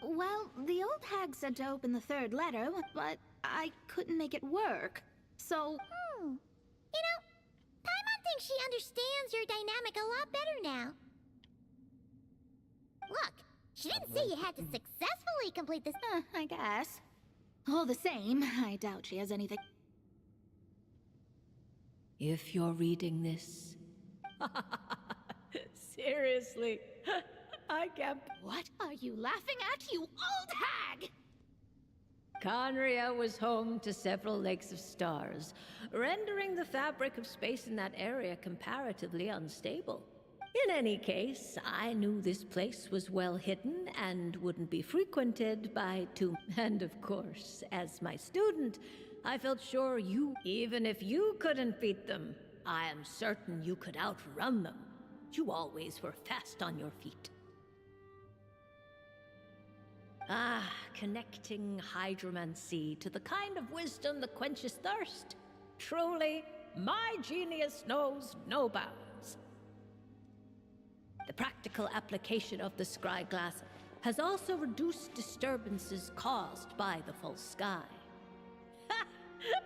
Well, the old hag said to open the third letter, but I couldn't make it work. So... You know, Paimon thinks she understands your dynamic a lot better now. Look, she didn't say you had to successfully complete this. I guess. All the same, I doubt she has anything... If you're reading this... Seriously, I can't... What are you laughing at, you old hag? Conria was home to several lakes of stars, rendering the fabric of space in that area comparatively unstable. In any case, I knew this place was well hidden and wouldn't be frequented by and of course, as my student, I felt sure even if you couldn't beat them, I am certain you could outrun them. You always were fast on your feet. Ah, connecting hydromancy to the kind of wisdom that quenches thirst. Truly, my genius knows no bounds. The practical application of the scry glass has also reduced disturbances caused by the full sky.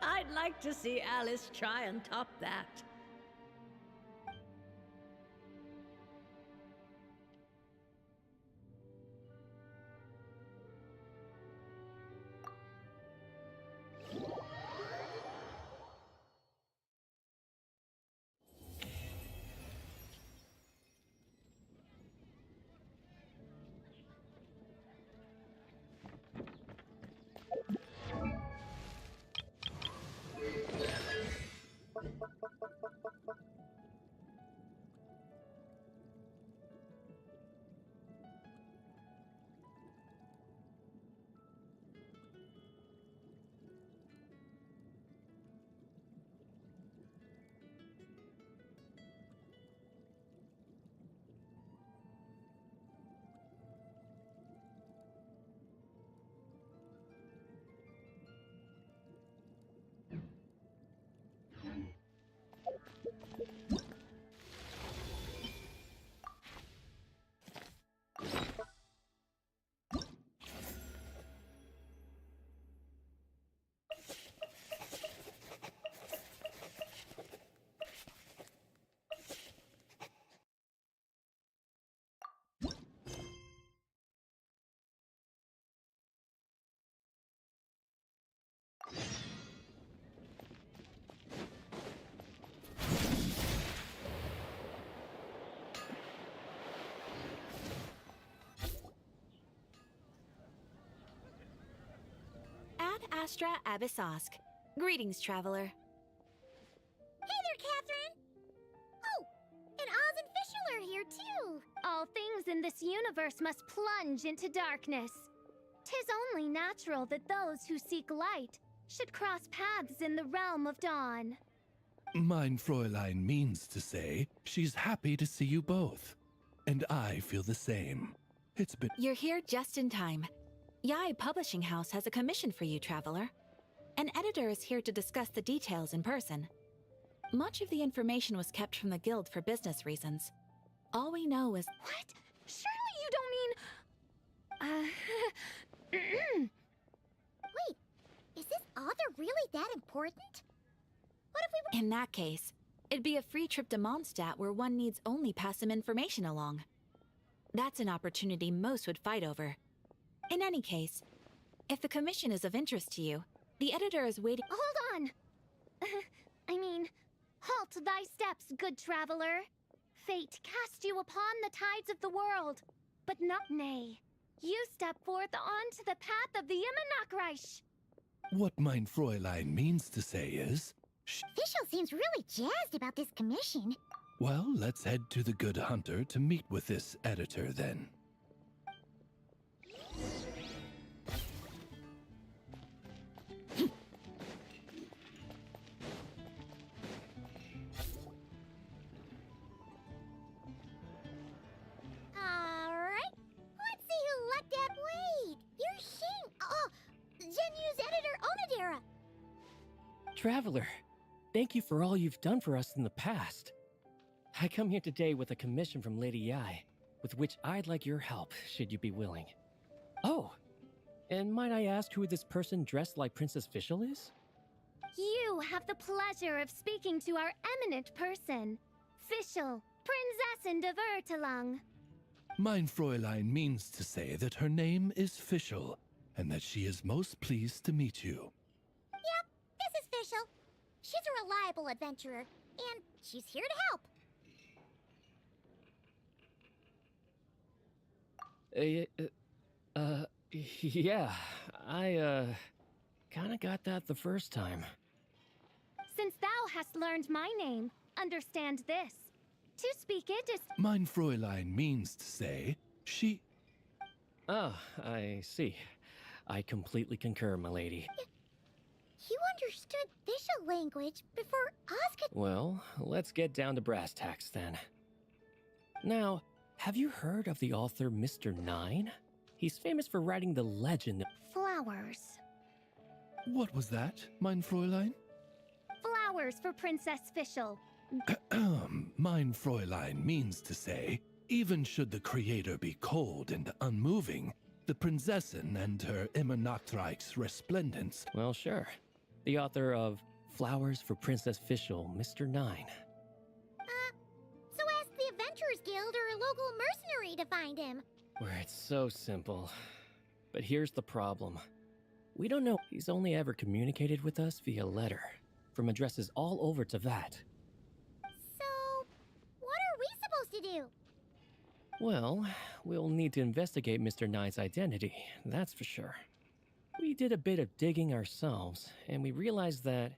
I'd like to see Alice try and top that. Astra Abyssosque. Greetings, traveler. Hey there, Catherine! Oh, and Oz and Fischl are here too! All things in this universe must plunge into darkness. 'Tis only natural that those who seek light should cross paths in the realm of dawn. Mein Fräulein means to say she's happy to see you both. And I feel the same. It's been— You're here just in time. Yai Publishing House has a commission for you, traveler. An editor is here to discuss the details in person. Much of the information was kept from the guild for business reasons. All we know is— What? Surely you don't mean... Wait, is this author really that important? What if we were— In that case, it'd be a free trip to Mondstadt where one needs only pass some information along. That's an opportunity most would fight over. In any case, if the commission is of interest to you, the editor is waiting— Hold on! Halt thy steps, good traveler. Fate cast you upon the tides of the world, but not nay. You step forth onto the path of the Immenachreich. What mein Fräulein means to say is— Fischl seems really jazzed about this commission. Well, let's head to the Good Hunter to meet with this editor then. Alright, let's see who let that bleed. You're Shing. Oh, Genu's editor, Onodera. Traveler, thank you for all you've done for us in the past. I come here today with a commission from Lady Yai, with which I'd like your help, should you be willing. Oh, and might I ask who this person dressed like Princess Fischl is? You have the pleasure of speaking to our eminent person, Fischl, Prinzessin de Vertelung. Mein Fräulein means to say that her name is Fischl, and that she is most pleased to meet you. Yep, this is Fischl. She's a reliable adventurer, and she's here to help. Yeah, I, kinda got that the first time. Since thou hast learned my name, understand this. To speak it is... Mein Fräulein means to say she... Ah, I see. I completely concur, my lady. You understood Fischl language before Oz could... Well, let's get down to brass tacks then. Now, have you heard of the author Mr. Nine? He's famous for writing the legend. Flowers. What was that, Mein Fräulein? Flowers for Princess Fischl. Mein Fräulein means to say, even should the creator be cold and unmoving, the Prinzessin and her immer Nachtreich's resplendence... Well, sure. The author of Flowers for Princess Fischl, Mr. Nine. So ask the Adventurers Guild or a local mercenary to find him. Where it's so simple. But here's the problem. We don't know. He's only ever communicated with us via letter, from addresses all over Teyvat. So, what are we supposed to do? Well, we'll need to investigate Mr. Nine's identity, that's for sure. We did a bit of digging ourselves, and we realized that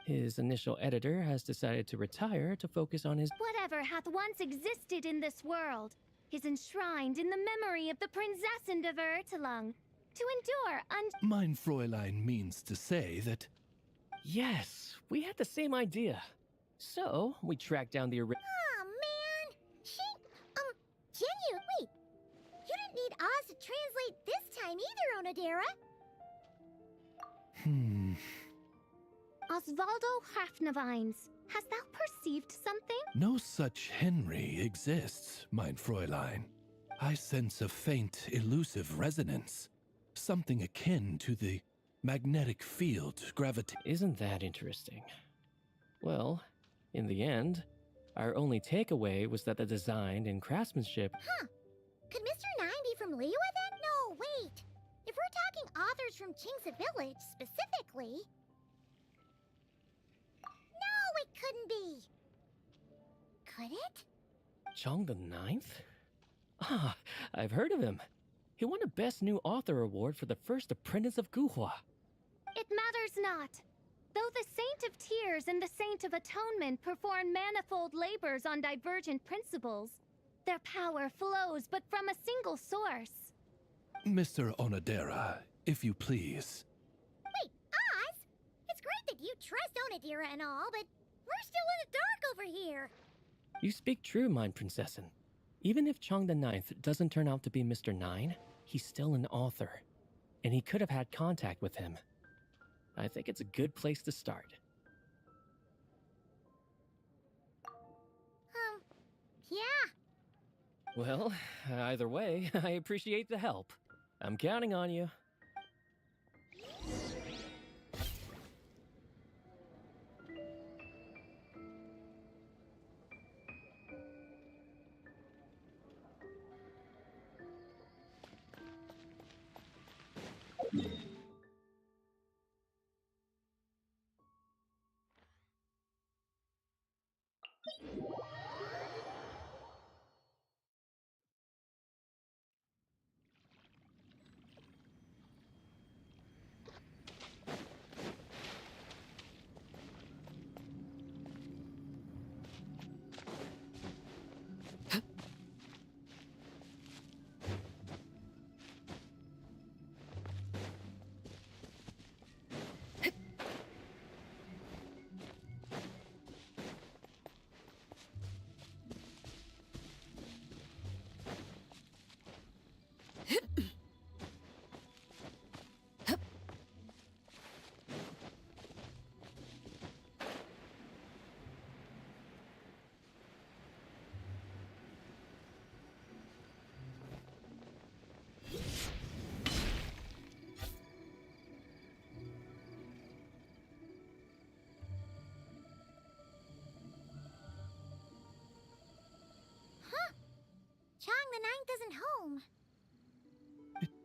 his initial editor has decided to retire to focus on his... Whatever hath once existed in this world is enshrined in the memory of the Prinzessin de Vertelung, to endure Mein Fräulein means to say that... Yes, we had the same idea. So, we tracked down the Aw, man! Genu, wait! You didn't need Oz to translate this time either, Onodera! Osvaldo Hafnavines, hast thou perceived something? No such Henry exists, Mein Fräulein. I sense a faint, elusive resonance. Something akin to the magnetic field gravitation. Isn't that interesting? Well, in the end, our only takeaway was that the design and craftsmanship... Huh. Could Mr. Nine be from Liyue then? No, wait. If we're talking authors from Qingce Village, specifically... No, it couldn't be. Could it? Chong the Ninth? Ah, I've heard of him. He won a Best New Author award for the first apprentice of Guhua. It matters not. Though the Saint of Tears and the Saint of Atonement perform manifold labors on divergent principles, their power flows but from a single source. Mr. Onodera, if you please. Wait, Oz? It's great that you trust Onodera and all, but we're still in the dark over here. You speak true, mine Princessin. Even if Chong the Ninth doesn't turn out to be Mr. Nine, he's still an author, and he could have had contact with him. I think it's a good place to start. Yeah. Well, either way, I appreciate the help. I'm counting on you.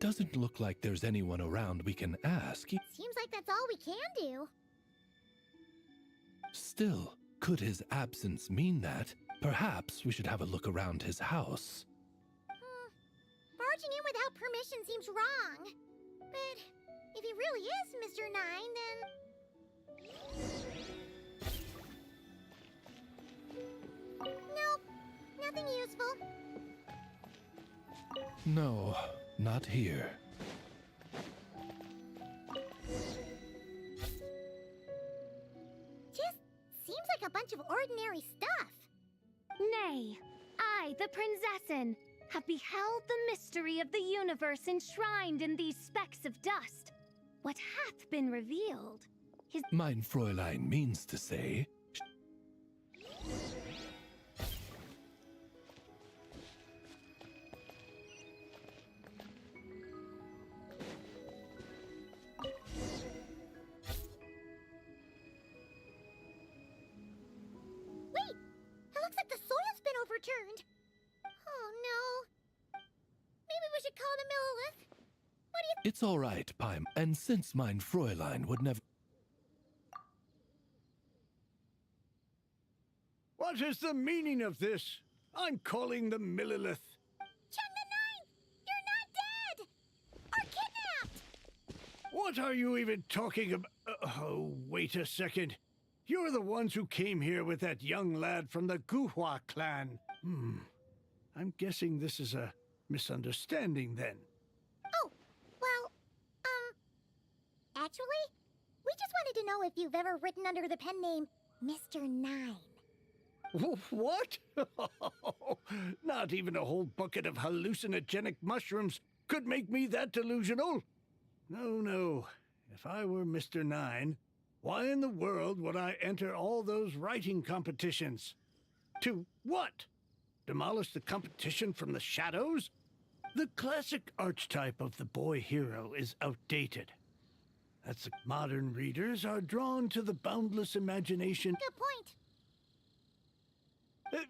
doesn't look like there's anyone around we can ask. Seems like that's all we can do. Still, could his absence mean that perhaps we should have a look around his house? Barging in without permission seems wrong. But if he really is Mr. 9, then... Nope, nothing useful. No, not here. Just seems like a bunch of ordinary stuff. Nay, I, the Prinzessin, have beheld the mystery of the universe enshrined in these specks of dust. What hath been revealed? Mein Fräulein means to say... Wait! It looks like the soil's been overturned. Oh no. Maybe we should call the Millilith. What do you... It's all right, Paim. And since Mein Fräulein would never... What is the meaning of this? I'm calling the Millilith. Chung the Ninth! You're not dead! Or kidnapped! What are you even talking about? Oh, wait a second. You're the ones who came here with that young lad from the Guhua clan. I'm guessing this is a misunderstanding then. Oh, well, actually, we just wanted to know if you've ever written under the pen name Mr. 9. What? Not even a whole bucket of hallucinogenic mushrooms could make me that delusional. No. If I were Mr. 9, why in the world would I enter all those writing competitions? To what? Demolish the competition from the shadows? The classic archetype of the boy hero is outdated. That's the modern readers are drawn to the boundless imagination. Good point.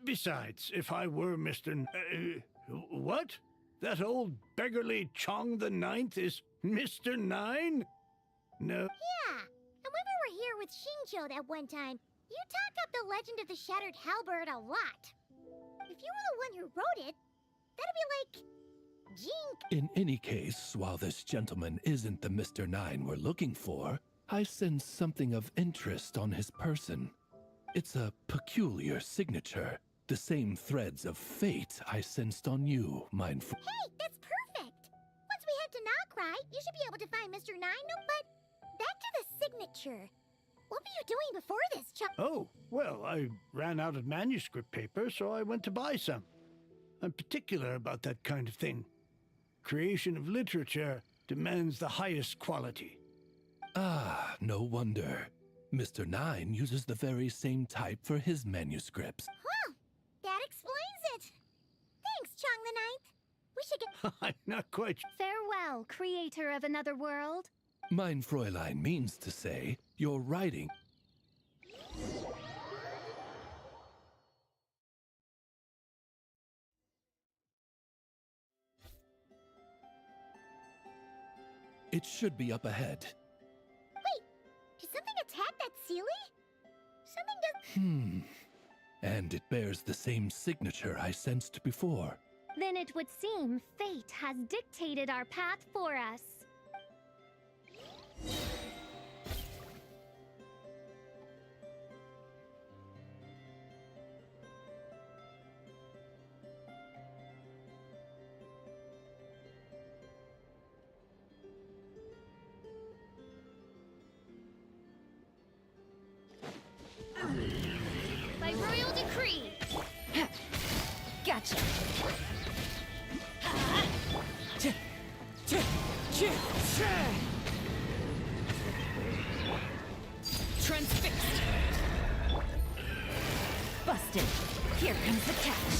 Besides, if I were Mr. What? That old beggarly Chong the Ninth is Mr. 9? No. Yeah, and when we were here with Shincho that one time, you talked up the legend of the Shattered Halberd a lot. If you were the one who wrote it, that'd be like... Jink. In any case, while this gentleman isn't the Mr. 9 we're looking for, I sense something of interest on his person. It's a peculiar signature. The same threads of fate I sensed on you, Mein Fr... Hey, that's perfect! Once we head to Nokrai, you should be able to find Mr. 9, but back to the signature. What were you doing before this, Chuck? Oh, well, I ran out of manuscript paper, so I went to buy some. I'm particular about that kind of thing. Creation of literature demands the highest quality. Ah, no wonder. Mr. 9 uses the very same type for his manuscripts. Huh, that explains it. Thanks, Chong the Ninth. We should get... I'm not quite... Farewell, creator of another world. Mein Fräulein means to say, your writing... It should be up ahead. Wait, did something attack that Sealy? Something does... And it bears the same signature I sensed before. Then it would seem fate has dictated our path for us. By royal decree. Gotcha. Transfixed. Busted. Here comes the catch.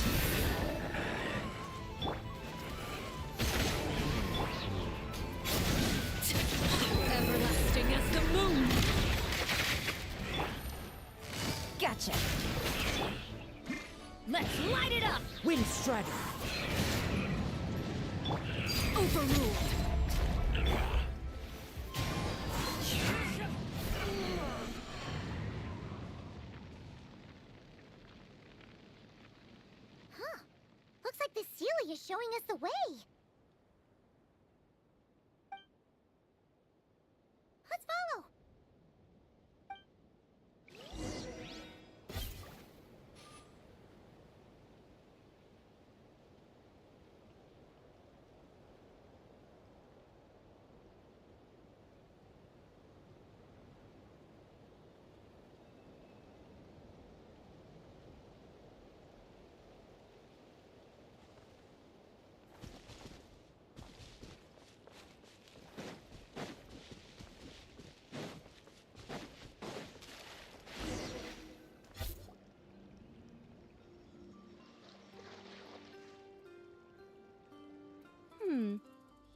Everlasting as the moon. Gotcha. Let's light it up. Wind Strider. Overruled. showing us the way. Let's follow.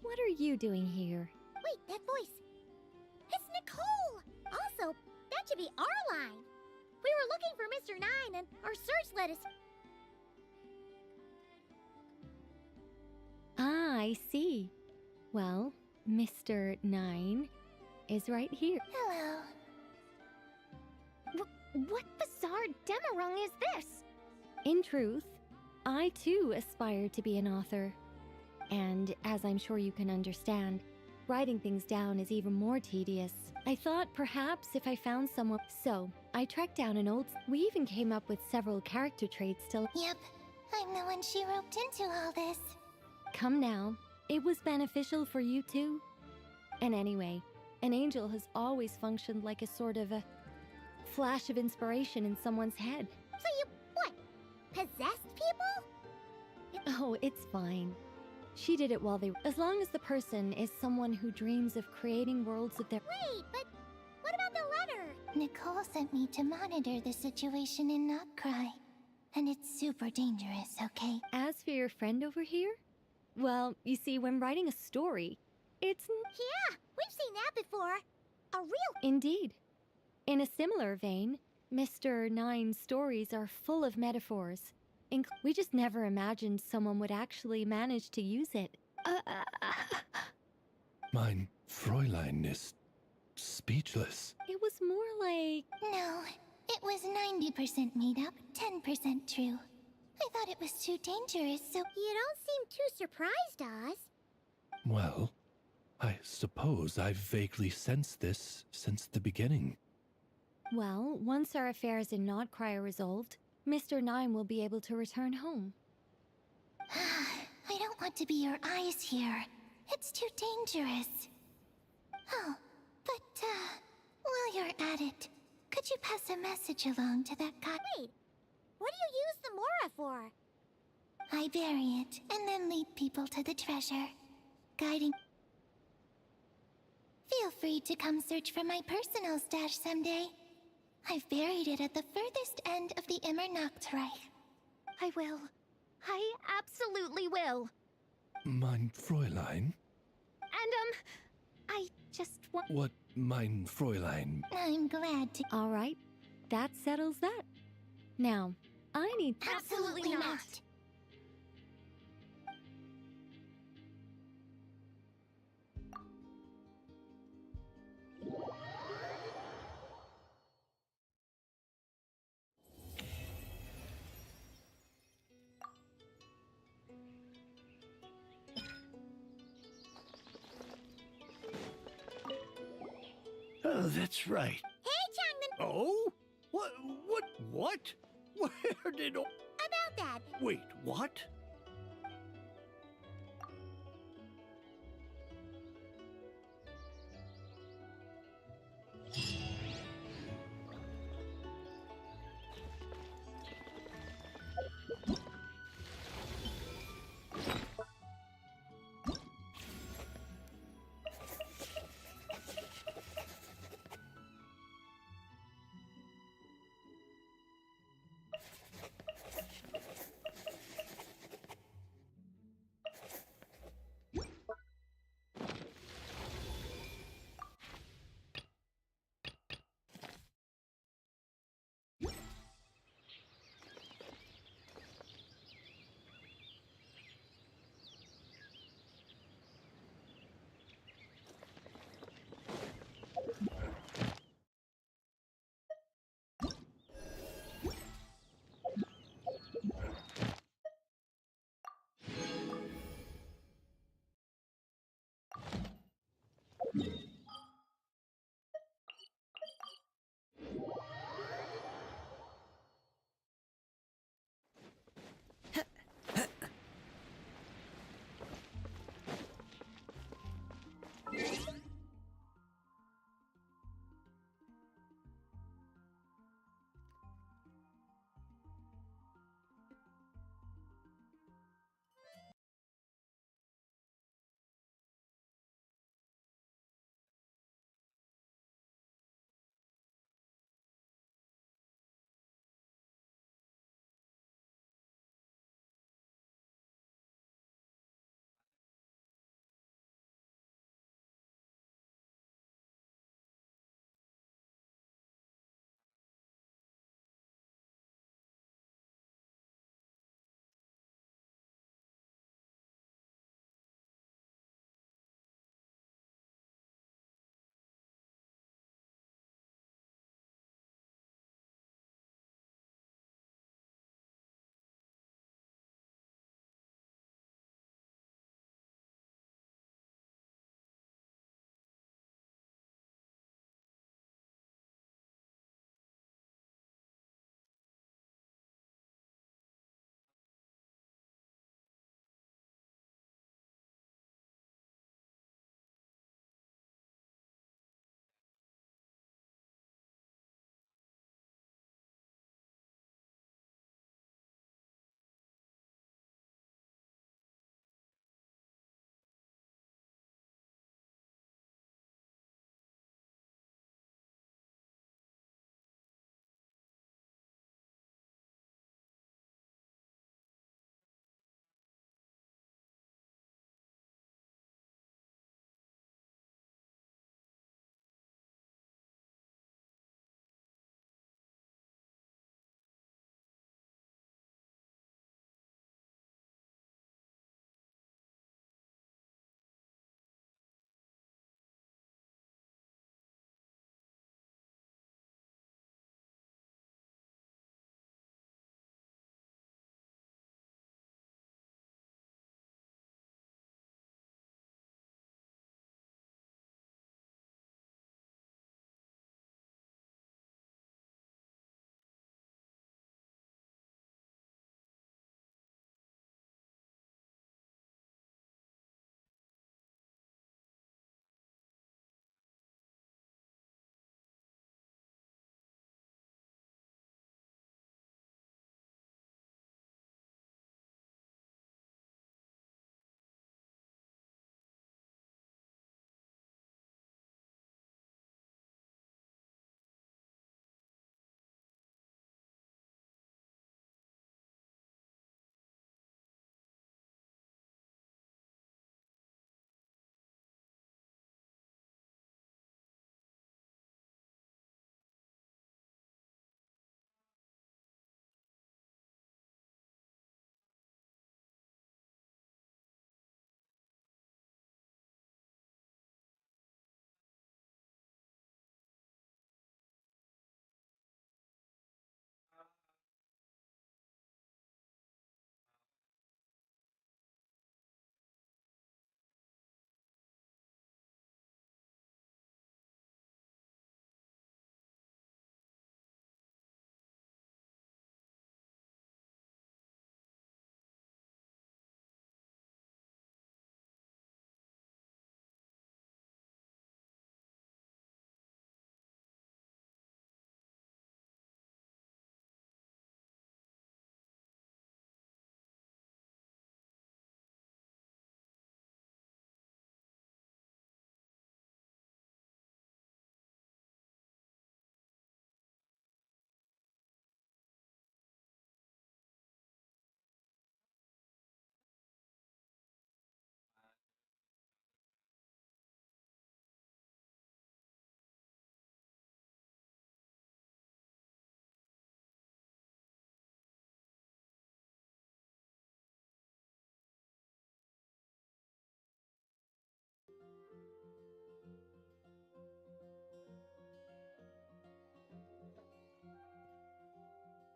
What are you doing here? Wait, that voice. It's Nicole! Also, that should be our line. We were looking for Mr. 9 and our search led us. Ah, I see. Well, Mr. 9 is right here. Hello. What bizarre demarung is this? In truth, I too aspire to be an author. And as I'm sure you can understand, writing things down is even more tedious. I thought perhaps if I found someone... So, I tracked down an old... We even came up with several character traits to... Yep, I'm the one she roped into all this. Come now, it was beneficial for you too. And anyway, an angel has always functioned like a sort of a flash of inspiration in someone's head. So you, what, possessed people? Oh, it's fine. She did it while they... As long as the person is someone who dreams of creating worlds of their... Wait, but what about the letter? Nicole sent me to monitor the situation in Not Cry. And it's super dangerous, okay? As for your friend over here? Well, you see, when writing a story, it's... Yeah, we've seen that before. A real... Indeed. In a similar vein, Mr. 9's stories are full of metaphors. We just never imagined someone would actually manage to use it. Mein Fräulein is speechless. It was more like... No, it was 90% made up, 10% true. I thought it was too dangerous, so... You don't seem too surprised, Oz. Well, I suppose I've vaguely sensed this since the beginning. Well, once our affairs in Nodcry are resolved, Mr. 9 will be able to return home. I don't want to be your eyes here. It's too dangerous. Oh, but, while you're at it, could you pass a message along to that guy? Wait, what do you use the Mora for? I bury it, and then lead people to the treasure, guiding... Feel free to come search for my personal stash someday. I've buried it at the furthest end of the Immer Nachtreich. I will. I absolutely will. Mein Fräulein? And, I just want... What, mein Fräulein? I'm glad to... All right, that settles that. Now, I need... Absolutely not. Oh, that's right. Hey, Changman! Oh? What? Where did... About that, Wait, what?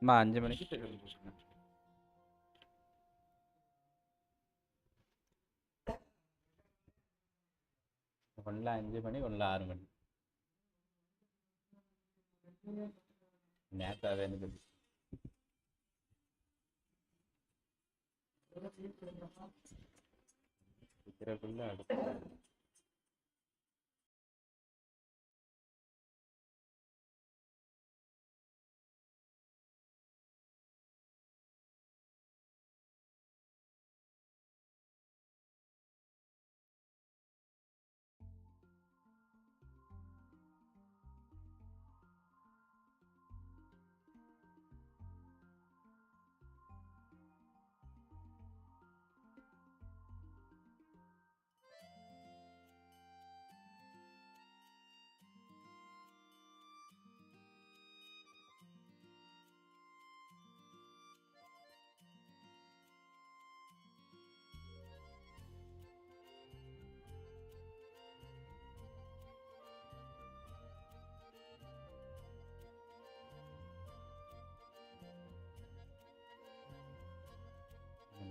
5 மணிக்கு திரும்ப போட்டுருங்க. ஒன்றில் 5 மணி, ஒன்றில் 6 மணி. நேத்தாவே எனக்கு சீக்கிரக்குள்ள அடுத்து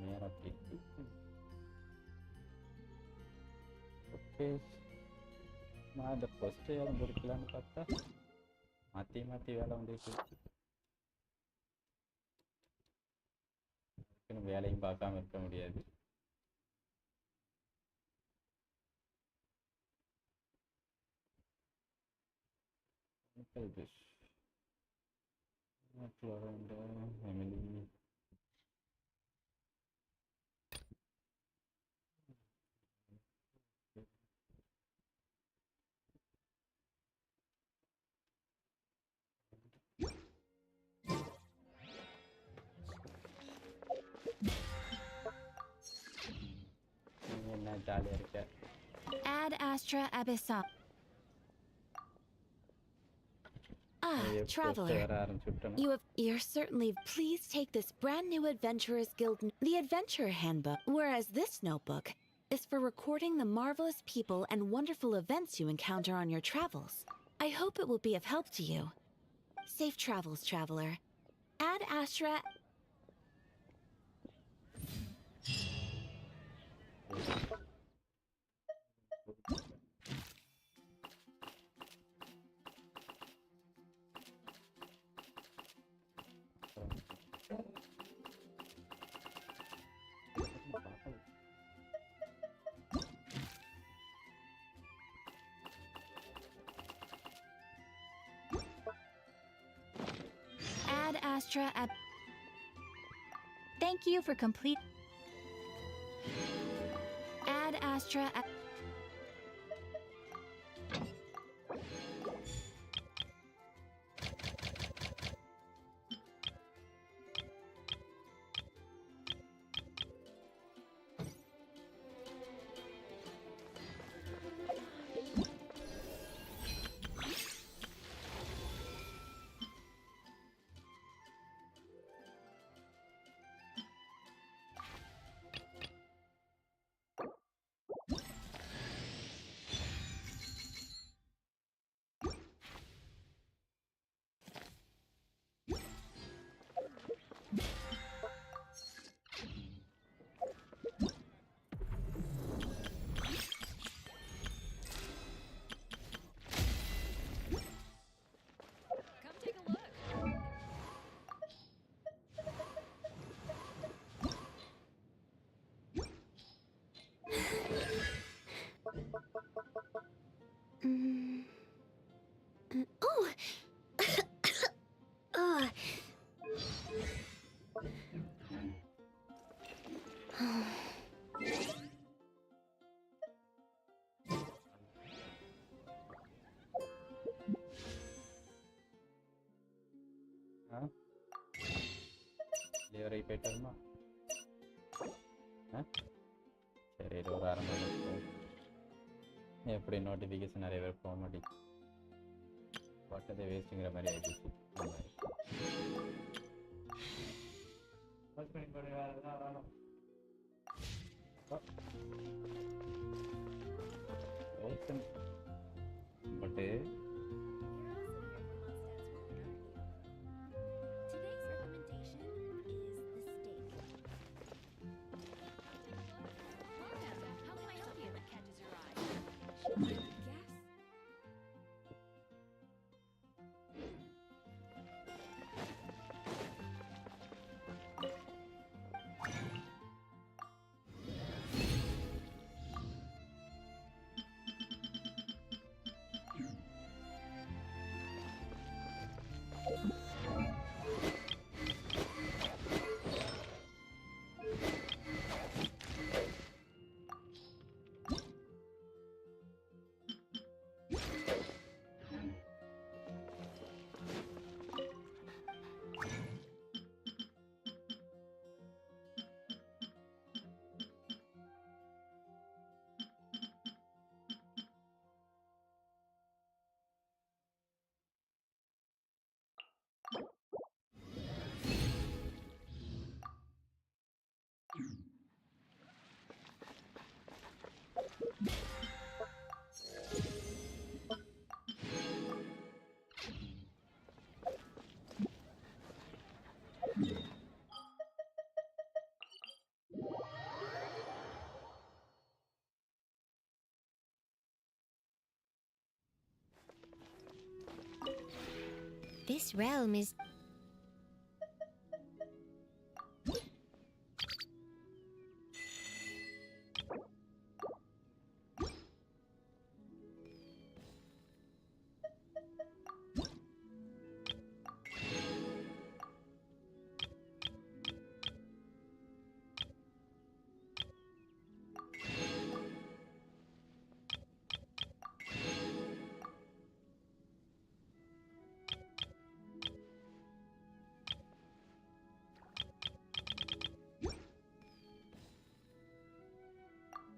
நேரம் அப்படி okay. நான் இந்த ஃபஸ்ட்டு வேலை முடிக்கலான்னு பார்த்தா மாற்றி மாற்றி வேலை வந்துட்டு வேலையும் பார்க்காம இருக்க முடியாது. எமிலி என்ன ஜாலியாக இருக்க. Ad Astra Abyssal. Ah, traveler. வர ஆரம்பிச்சுட்டேன். You're certainly. Please take this brand new Adventurers Guild, the Adventurer Handbook, whereas this notebook is for recording the marvelous people and wonderful events you encounter on your travels. I hope it will be of help to you. Safe travels, traveler. Ad Astra. Ad Astra. Thank you for complete. Ad Astra. Oh! Delivery போயிட்டு வருமா? சரி, இது ஒரு அரை மணி நேரம். எப்படி notification நிறைய பேர் போக மாட்டேங்குது. பட்டதை வேஸ்ட்டுங்கிற மாதிரி ஆகிடுச்சு. பட்டு This realm is...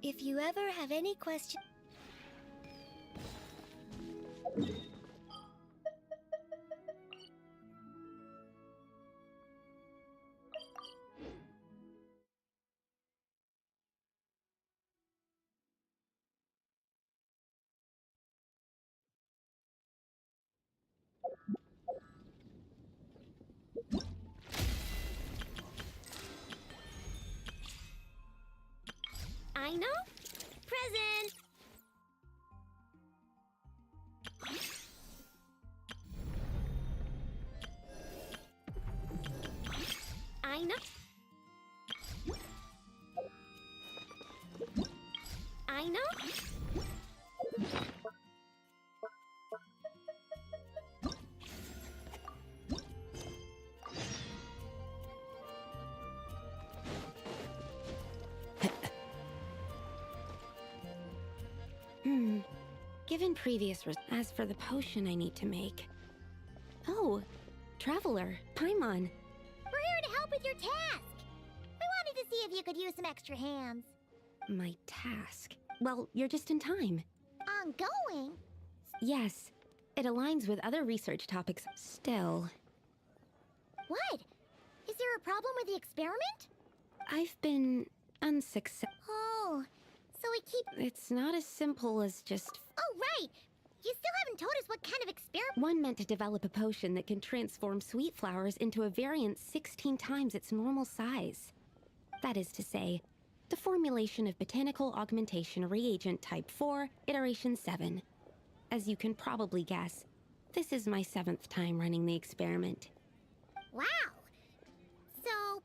If you ever have any questions... I know. Present. I know. I know. Given previous as for the potion I need to make... Oh, Traveler, Paimon. We're here to help with your task. We wanted to see if you could use some extra hands. My task? Well, you're just in time. Ongoing? Yes, it aligns with other research topics. Still... What? Is there a problem with the experiment? I've been unsuccessful. Oh, so we keep... It's not as simple as just... Oh, right! You still haven't told us what kind of experiment... One meant to develop a potion that can transform sweet flowers into a variant 16 times its normal size. That is to say, the formulation of botanical augmentation reagent type 4, iteration 7. As you can probably guess, this is my 7th time running the experiment. Wow! So,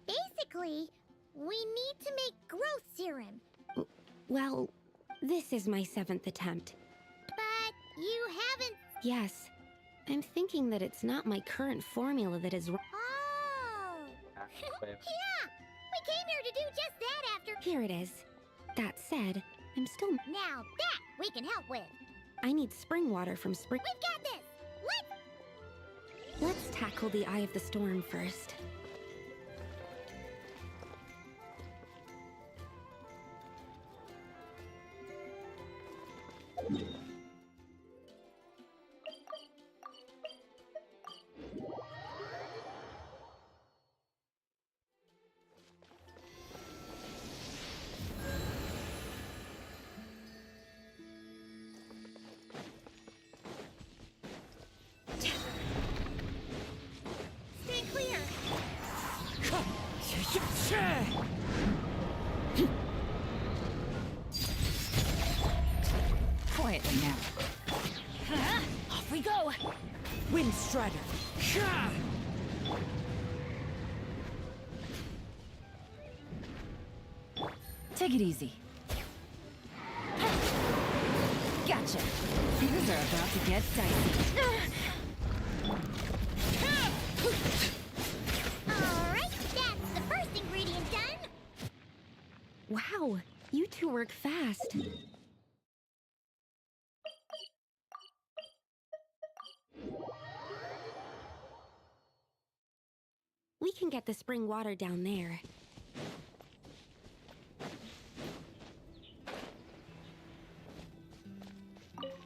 basically, we need to make growth serum. Well, this is my 7th attempt. But you haven't... Yes. I'm thinking that it's not my current formula that is... Oh! Yeah! We came here to do just that after... Here it is. That said, I'm still... Now that we can help with. I need spring water from spring... We've got this! Let's tackle the Eye of the Storm first. Stay clear! Quietly now. Off we go! Wind Strider. Take it easy. Gotcha. Things are about to get dicey. Alright, that's the first ingredient done! Wow, you two work fast. We can get the spring water down there.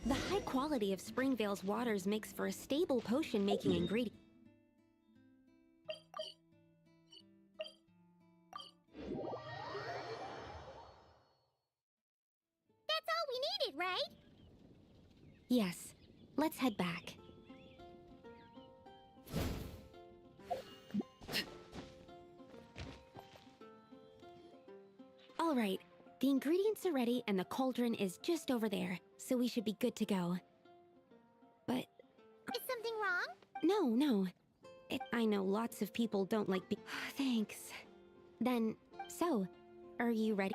The high quality of Springvale's waters makes for a stable potion-making ingredient. That's all we needed, right? Yes, let's head back. All right, the ingredients are ready and the cauldron is just over there, so we should be good to go. But Is something wrong? No. I know lots of people don't like Thanks. Then, so, are you ready?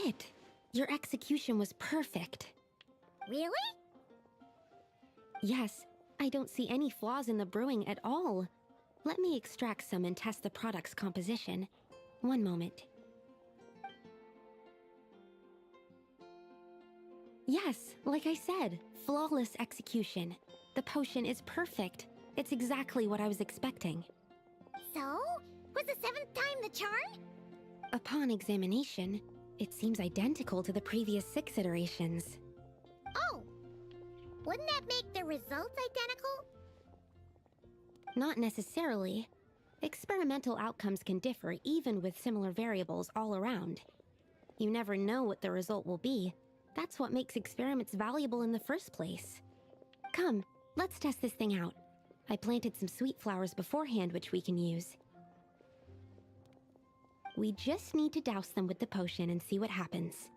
it. Your execution was perfect. Really? Yes, I don't see any flaws in the brewing at all. Let me extract some and test the product's composition. One moment. Yes, like I said, flawless execution. The potion is perfect. It's exactly what I was expecting. So? Was the 7th time the charm? Upon examination, it seems identical to the previous 6 iterations. Oh! Wouldn't that make the results identical? Not necessarily. Experimental outcomes can differ even with similar variables all around. You never know what the result will be. That's what makes experiments valuable in the first place. Come, let's test this thing out. I planted some sweet flowers beforehand which we can use. We just need to douse them with the potion and see what happens.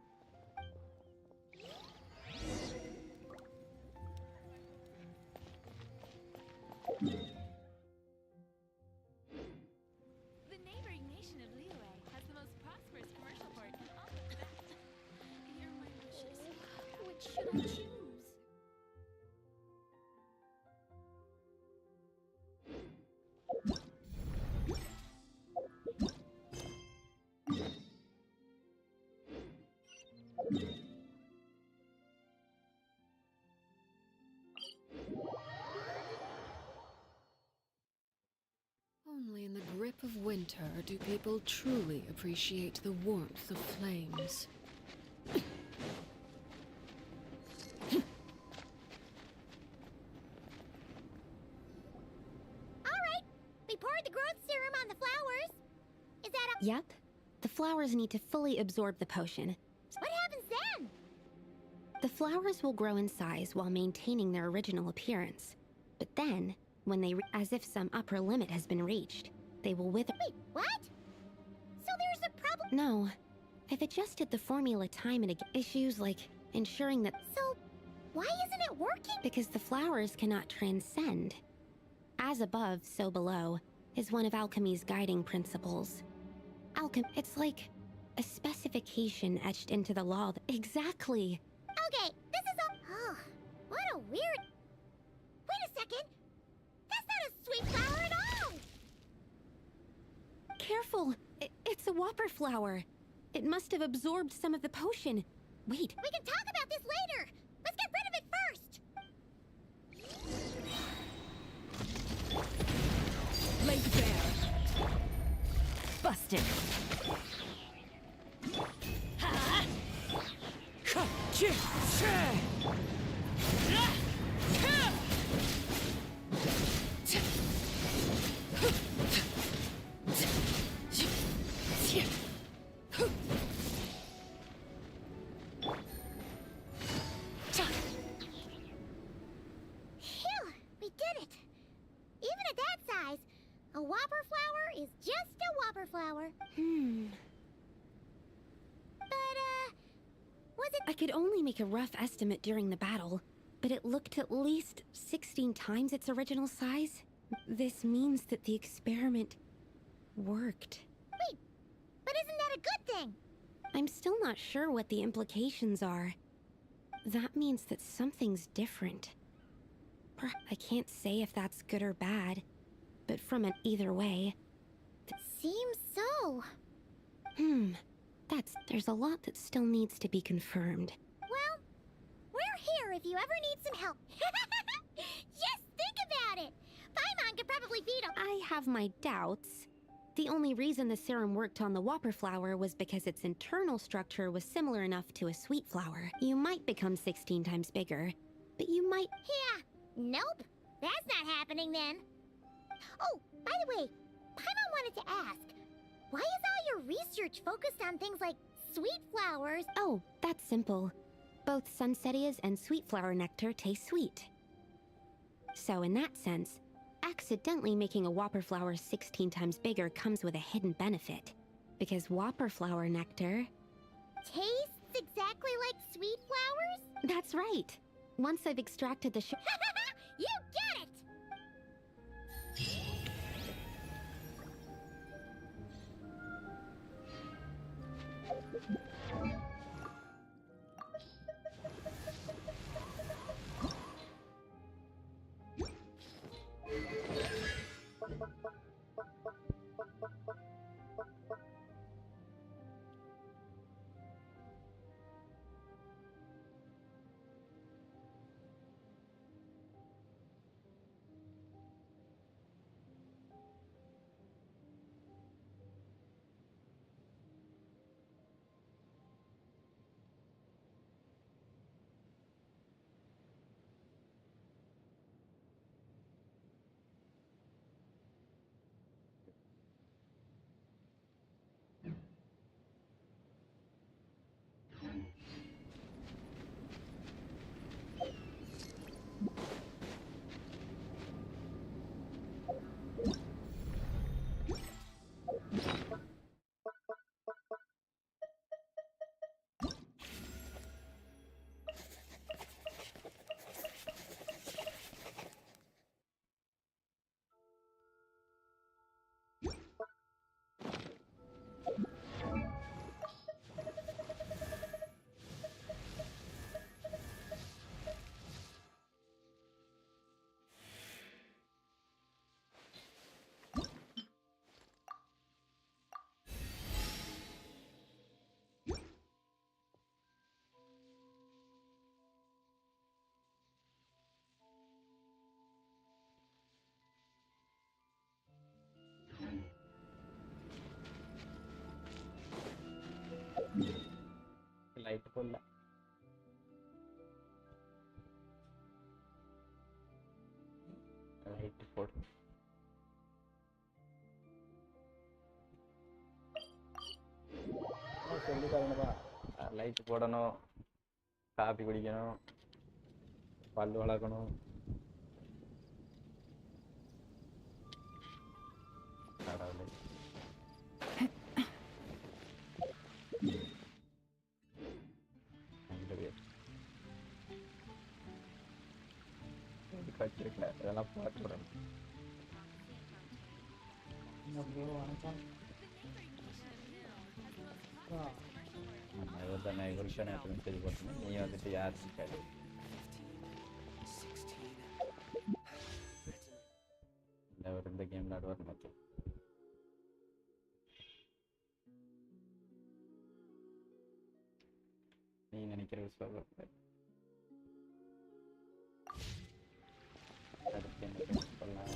The neighboring nation of Liyue has the most prosperous commercial port in all of the Hear my wishes. Which should I choose? Only in the grip of winter do people truly appreciate the warmth of flames. Alright! We poured the growth serum on the flowers. Is that a... Yep. The flowers need to fully absorb the potion. What happens then? The flowers will grow in size while maintaining their original appearance. But then, when they as if some upper limit has been reached, they will wither. Wait, what? So there's a problem? No. I've adjusted the formula time and again. Issues like ensuring that So, why isn't it working? because the flowers cannot transcend. As above, so below, is one of alchemy's guiding principles. It's like a specification etched into the law. Exactly. Okay, this is a... Oh, what a weird... Wait a second! That's not a sweet flower at all! Careful! It's a whopper flower. It must have absorbed some of the potion. Wait, We can talk about this later! Let's get rid of it first! Laid bare. Busted. Phew! We did it! Even at that size, a whopper flower is just a whopper flower. But, was it... I could only make a rough estimate during the battle, but it looked at least 16 times its original size. This means that the experiment worked. Wait, but isn't that a good thing? I'm still not sure what the implications are. That means that something's different. I can't say if that's good or bad, but from an either way. Seems so. There's a lot that still needs to be confirmed. Well, we're here if you ever need some help. Just think about it! Paimon could probably beat him. I have my doubts. The only reason the serum worked on the whopper flower was because its internal structure was similar enough to a sweet flower. You might become 16 times bigger, but you might... Yeah, nope. That's not happening then. Oh, by the way, Paimon wanted to ask, why is all your research focused on things like sweet flowers? Oh, that's simple. Both Sunsetias and sweet flower nectar taste sweet. So in that sense, accidentally making a whopper flower 16 times bigger comes with a hidden benefit. Because whopper flower nectar... Tastes exactly like sweet flowers? That's right. Once I've extracted the You get it! கொல்ல light போடு. சொல்லி தரணுமா? Light போடணும், coffee குடிக்கணும், பல் வளர்க்கணும். கடவுளே. வச்சிருக்கேன் இதெல்லாம் பார்த்து விடணும். தானே வருஷம் மெசேஜ் போட்டேன். நீ வந்துட்டு யார் கேட்டு அவர் இந்த கேம் விளையாடுவார் மொத்தம். நீ நினைக்கிற விஷயம் அடுத்து என்ன சொல்லலாம்?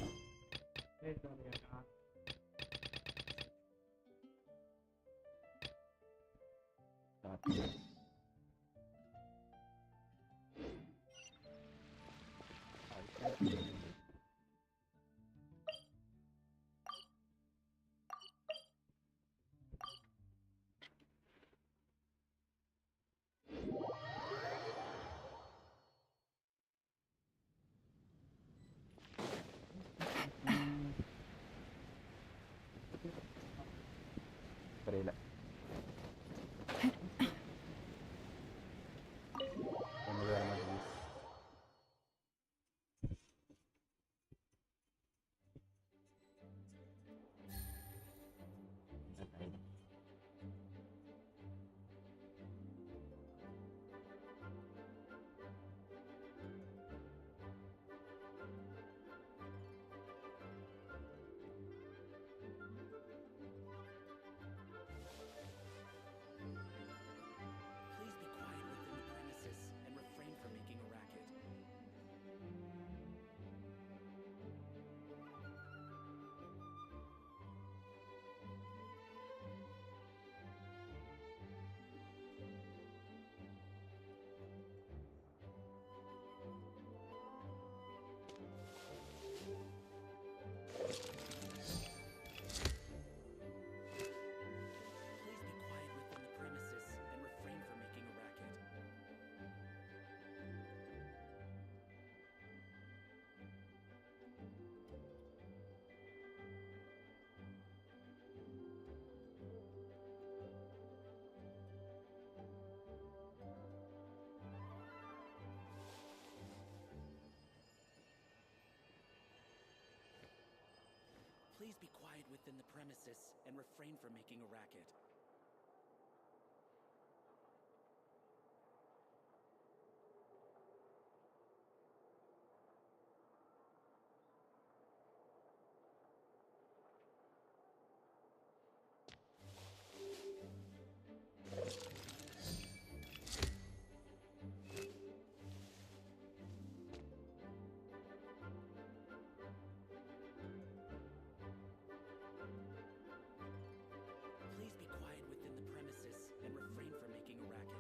புரியல. Please be quiet within the premises and refrain from making a racket. Please be quiet within the premises and refrain from making a racket.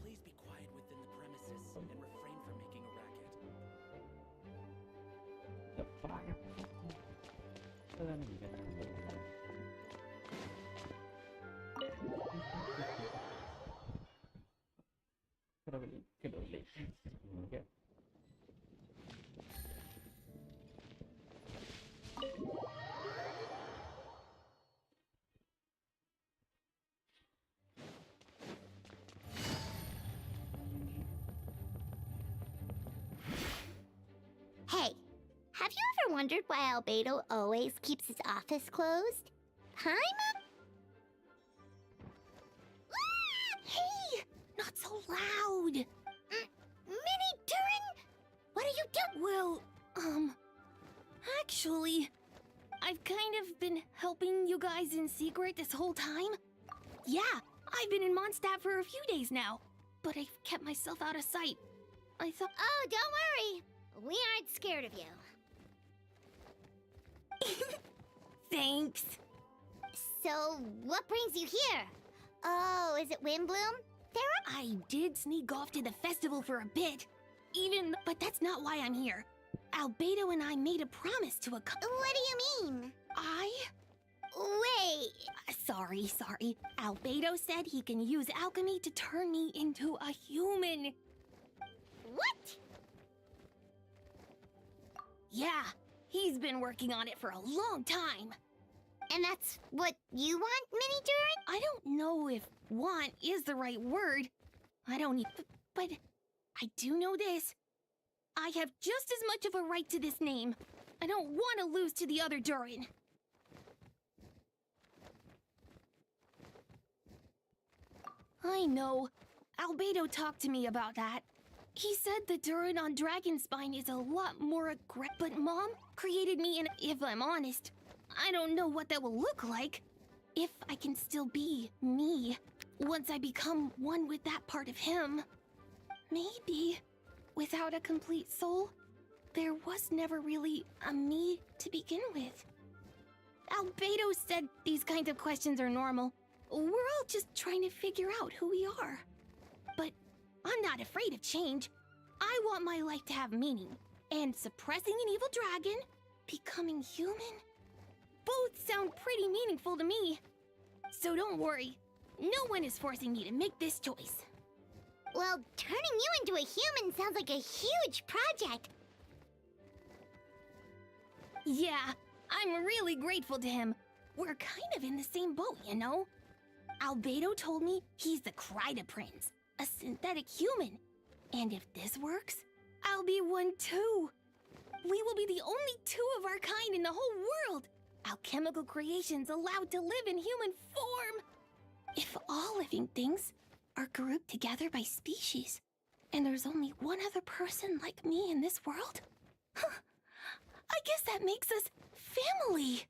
Please be quiet within the premises and refrain from making a racket. The fire. Hey, have you ever wondered why Albedo always keeps his office closed? Hi, Mom? Hey, not so loud. Minnie, Turing, what are you doing? Well, actually, I've kind of been helping you guys in secret this whole time? Yeah, I've been in Mondstadt for a few days now, but I've kept myself out of sight. I thought... Oh, don't worry. We aren't scared of you. Thanks. So, what brings you here? Oh, is it Windbloom? I did sneak off to the festival for a bit, but that's not why I'm here. Albedo and I made a promise to What do you mean? Wait. Sorry. Albedo said he can use alchemy to turn me into a human. What? Yeah, he's been working on it for a long time. And that's what you want, Mini Durin? I don't know if want is the right word. I don't need... But I do know this. I have just as much of a right to this name. I don't want to lose to the other Durin. I know. Albedo talked to me about that. He said the Durin on Dragonspine is a lot more aggressive. But Mom created me, and if I'm honest, I don't know what that will look like. If I can still be me once I become one with that part of him. Maybe without a complete soul, there was never really a me to begin with. Albedo said these kinds of questions are normal. We're all just trying to figure out who we are. But I'm not afraid of change. I want my life to have meaning. And suppressing an evil dragon, becoming human, both sound pretty meaningful to me. So don't worry. No one is forcing me to make this choice. Well, turning you into a human sounds like a huge project. Yeah, I'm really grateful to him. We're kind of in the same boat, you know? Albedo told me he's the Kryda Prince, a synthetic human. And if this works, I'll be one too. We will be the only two of our kind in the whole world. Alchemical creations allowed to live in human form. If all living things are grouped together by species, and there's only one other person like me in this world, I guess that makes us family.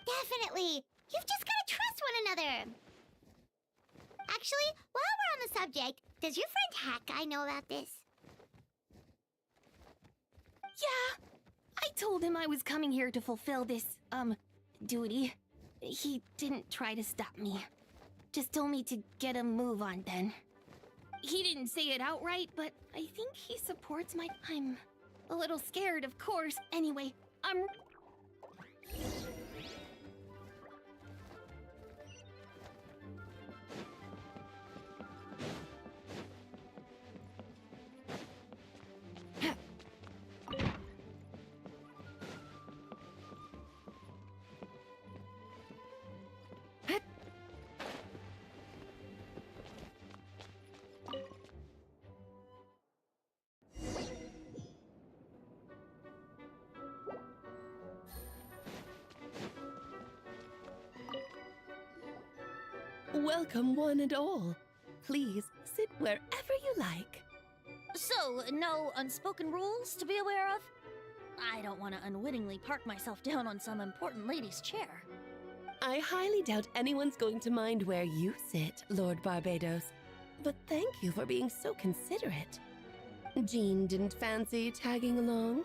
Definitely. You've just gotta trust one another. Actually, while we're on the subject, does your friend Hack know about this? Yeah, I told him I was coming here to fulfill this, duty. He didn't try to stop me. Just told me to get a move on then. He didn't say it outright, but I think he supports I'm a little scared, of course. Anyway, Welcome, one and all. Please sit wherever you like. So, no unspoken rules to be aware of? I don't want to unwittingly park myself down on some important lady's chair. I highly doubt anyone's going to mind where you sit, Lord Barbados. But thank you for being so considerate. Jean didn't fancy tagging along?